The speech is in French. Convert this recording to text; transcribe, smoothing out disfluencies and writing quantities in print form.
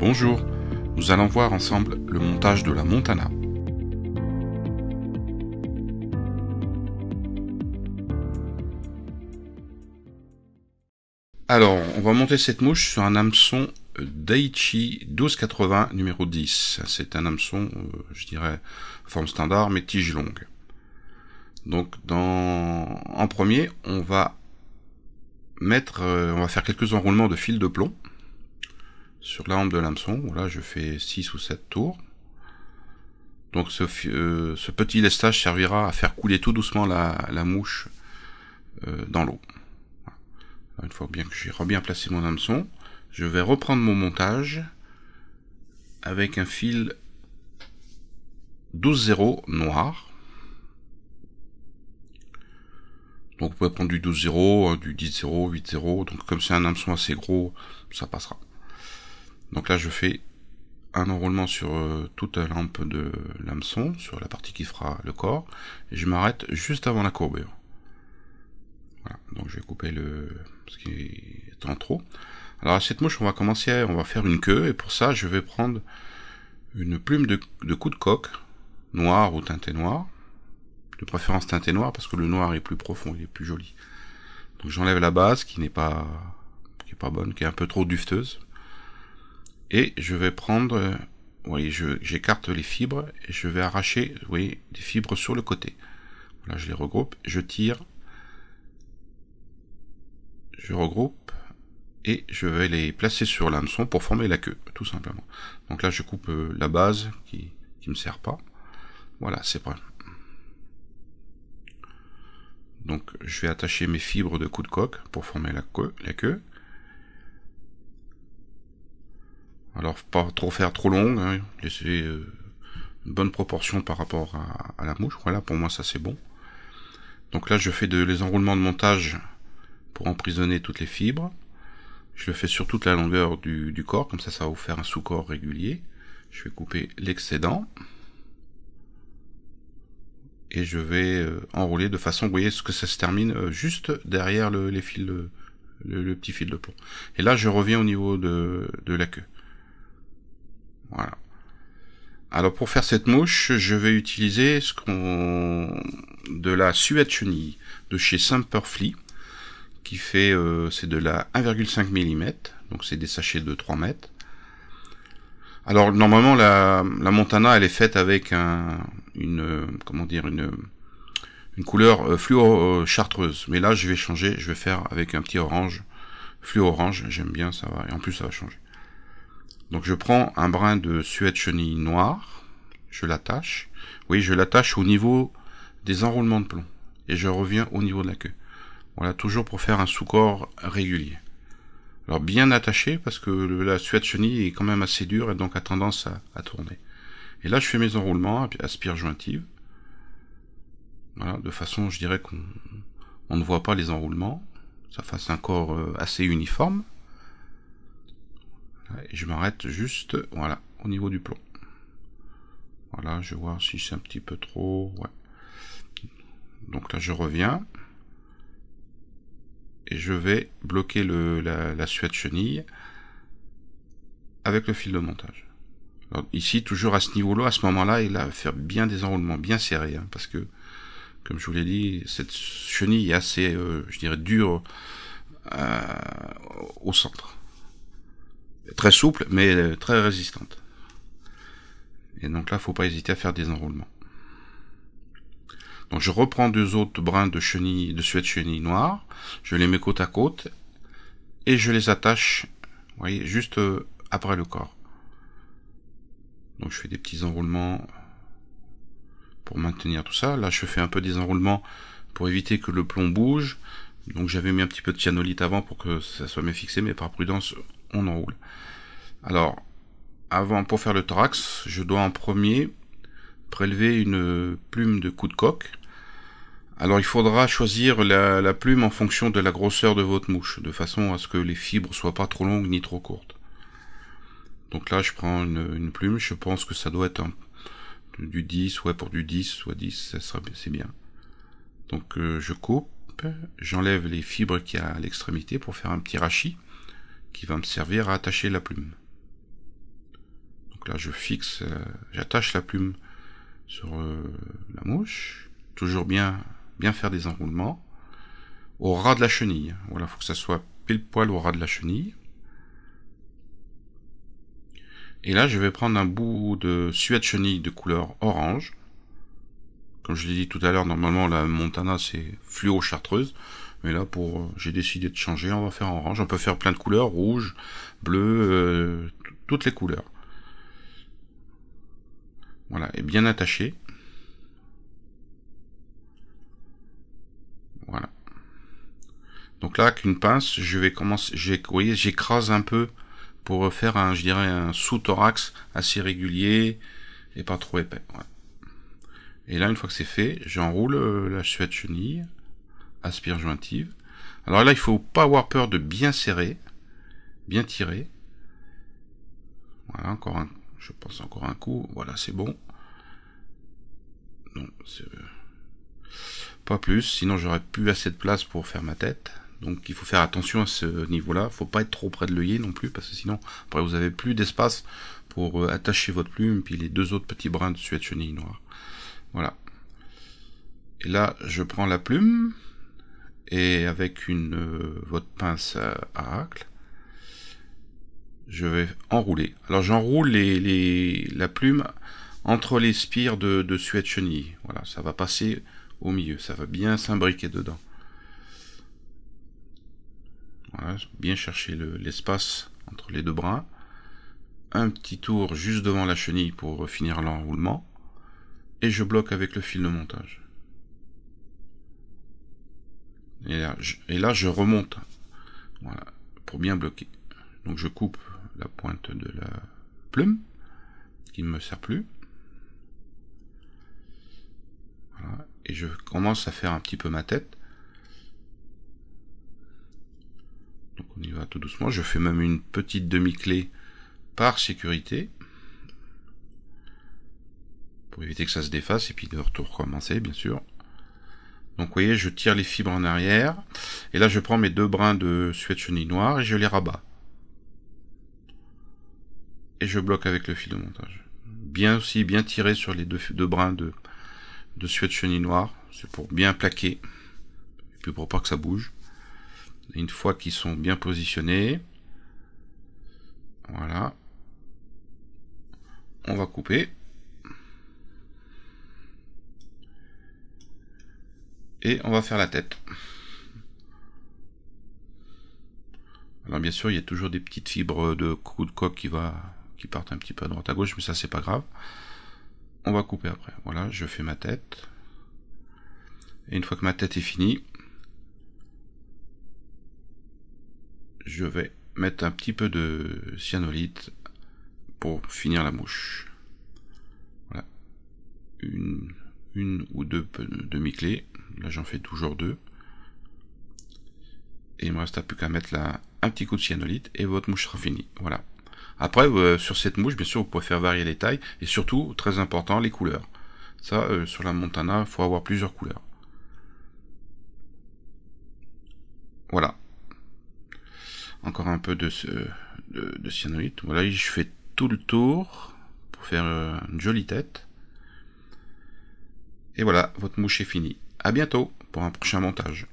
Bonjour, nous allons voir ensemble le montage de la Montana. Alors, on va monter cette mouche sur un hameçon Daiichi 1280 numéro 10. C'est un hameçon, je dirais, forme standard, mais tige longue. Donc, en premier, on va faire quelques enroulements de fil de plomb sur la hampe de l'hameçon. Là, je fais 6 ou 7 tours. Donc, ce petit lestage servira à faire couler tout doucement la mouche dans l'eau. Une fois bien que j'ai bien placé mon hameçon, je vais reprendre mon montage avec un fil 12-0 noir. Donc vous pouvez prendre du 12-0, du 10-0, 8-0, donc comme c'est un hameçon assez gros, ça passera. Donc là je fais un enroulement sur toute la hampe de l'hameçon, sur la partie qui fera le corps, et je m'arrête juste avant la courbure. Voilà, donc je vais couper ce qui est en trop. Alors à cette mouche, on va faire une queue, et pour ça, je vais prendre une plume de cou de coq, noir ou teinté noir, de préférence teinté noir, parce que le noir est plus profond, il est plus joli. Donc j'enlève la base, qui est pas bonne, qui est un peu trop dufteuse, et je vais prendre, vous voyez, j'écarte les fibres, et je vais arracher, vous voyez, des fibres sur le côté. Là, je les regroupe, je tire, je regroupe et je vais les placer sur l'hameçon pour former la queue, tout simplement. Donc là je coupe la base qui me sert pas. Voilà, c'est prêt. Donc je vais attacher mes fibres de cou de coq pour former la queue. Alors pas faire trop longue, hein, laisser une bonne proportion par rapport à la mouche. Voilà, pour moi ça c'est bon. Donc là je fais les enroulements de montage pour emprisonner toutes les fibres. Je le fais sur toute la longueur du corps, comme ça va vous faire un sous-corps régulier. Je vais couper l'excédent. Et je vais enrouler de façon, vous voyez, que ça se termine juste derrière le petit fil de plomb. Et là, je reviens au niveau de la queue. Voilà. Alors pour faire cette mouche, je vais utiliser de la suette chenille de chez Semperfli, qui fait, c'est de la 1,5 mm, donc c'est des sachets de 3 mètres. Alors normalement la Montana elle est faite avec une couleur fluo chartreuse, mais là je vais changer, je vais faire avec un petit orange, fluo orange, j'aime bien, ça va, et en plus ça va changer. Donc je prends un brin de suette chenille noir, je l'attache, oui je l'attache au niveau des enroulements de plomb, et je reviens au niveau de la queue. Voilà, toujours pour faire un sous-corps régulier. Alors bien attaché, parce que la suette chenille est quand même assez dure et donc a tendance à tourner. Et là je fais mes enroulements à spire jointive. Voilà, de façon, je dirais qu'on ne voit pas les enroulements. Ça fasse un corps assez uniforme. Et je m'arrête juste, voilà, au niveau du plomb. Voilà, je vois si c'est un petit peu trop... Ouais. Donc là je reviens. Et je vais bloquer la suette chenille avec le fil de montage. Alors ici, toujours à ce niveau-là, à ce moment-là, il va faire bien des enroulements bien serrés, hein, parce que, comme je vous l'ai dit, cette chenille est assez, je dirais, dure au centre. Très souple, mais très résistante. Et donc là, faut pas hésiter à faire des enroulements. Donc je reprends 2 autres brins de suette chenille noire, je les mets côte à côte, et je les attache, vous voyez, juste après le corps. Donc je fais des petits enroulements pour maintenir tout ça. Là je fais un peu des enroulements pour éviter que le plomb bouge. Donc j'avais mis un petit peu de cyanolite avant pour que ça soit mieux fixé, mais par prudence on enroule. Alors, pour faire le thorax, je dois en premier prélever une plume de cou de coq. Alors il faudra choisir la plume en fonction de la grosseur de votre mouche, de façon à ce que les fibres soient pas trop longues ni trop courtes. Donc là je prends une plume, je pense que ça doit être du 10, ouais, pour du 10, soit 10, c'est bien. Donc je coupe, j'enlève les fibres qu'il y a à l'extrémité pour faire un petit rachis qui va me servir à attacher la plume. Donc là, je fixe, j'attache la plume sur la mouche. Toujours bien faire des enroulements. Au ras de la chenille. Voilà, faut que ça soit pile poil au ras de la chenille. Et là, je vais prendre un bout de suet de chenille de couleur orange. Comme je l'ai dit tout à l'heure, normalement la Montana c'est fluo chartreuse. Mais là, j'ai décidé de changer, on va faire en orange. On peut faire plein de couleurs, rouge, bleu, toutes les couleurs. Voilà, et bien attaché. Voilà. Donc là, avec une pince, je vais commencer, vous voyez, j'écrase un peu pour faire je dirais, un sous-thorax assez régulier et pas trop épais. Voilà. Et là, une fois que c'est fait, j'enroule la suet de chenille, aspire jointive. Alors là, il faut pas avoir peur de bien serrer, bien tirer. Voilà, je pense encore un coup. Voilà, c'est bon. Non, c'est pas plus, sinon j'aurais plus assez de place pour faire ma tête. Donc il faut faire attention à ce niveau-là. Faut pas être trop près de l'œillet non plus, parce que sinon après vous avez plus d'espace pour attacher votre plume, puis les deux autres petits brins de suet de chenille noire. Voilà. Et là, je prends la plume et avec votre pince à racle, je vais enrouler. Alors j'enroule la plume entre les spires de suet de chenille. Voilà, ça va passer au milieu, ça va bien s'imbriquer dedans. Voilà, bien chercher l'espace entre les deux brins. Un petit tour juste devant la chenille pour finir l'enroulement. Et je bloque avec le fil de montage. Et là, je remonte. Voilà, pour bien bloquer. Donc je coupe la pointe de la plume, qui ne me sert plus. Voilà, et je commence à faire un petit peu ma tête. Donc on y va tout doucement. Je fais même une petite demi-clé par sécurité, pour éviter que ça se défasse, et puis de recommencer, bien sûr. Donc vous voyez, je tire les fibres en arrière, et là je prends mes deux brins de suet de chenille noire, et je les rabats. Et je bloque avec le fil de montage. Bien tirer sur les deux brins de suet de chenille noire, c'est pour bien plaquer, et puis pour pas que ça bouge. Et une fois qu'ils sont bien positionnés, voilà, on va couper. Et on va faire la tête. Alors bien sûr, il y a toujours des petites fibres de cou de coque qui partent un petit peu à droite à gauche, mais ça c'est pas grave. On va couper après. Voilà, je fais ma tête. Et une fois que ma tête est finie, je vais mettre un petit peu de cyanolite pour finir la mouche. Voilà. Une ou deux demi-clés. Là j'en fais toujours deux. Et il me reste plus qu'à mettre là un petit coup de cyanolite et votre mouche sera finie. Voilà. Après, sur cette mouche, bien sûr, vous pouvez faire varier les tailles et surtout, très important, les couleurs. Ça, sur la Montana, il faut avoir plusieurs couleurs. Voilà. Encore un peu de cyanolite. Voilà, je fais tout le tour pour faire une jolie tête. Et voilà, votre mouche est finie. À bientôt pour un prochain montage.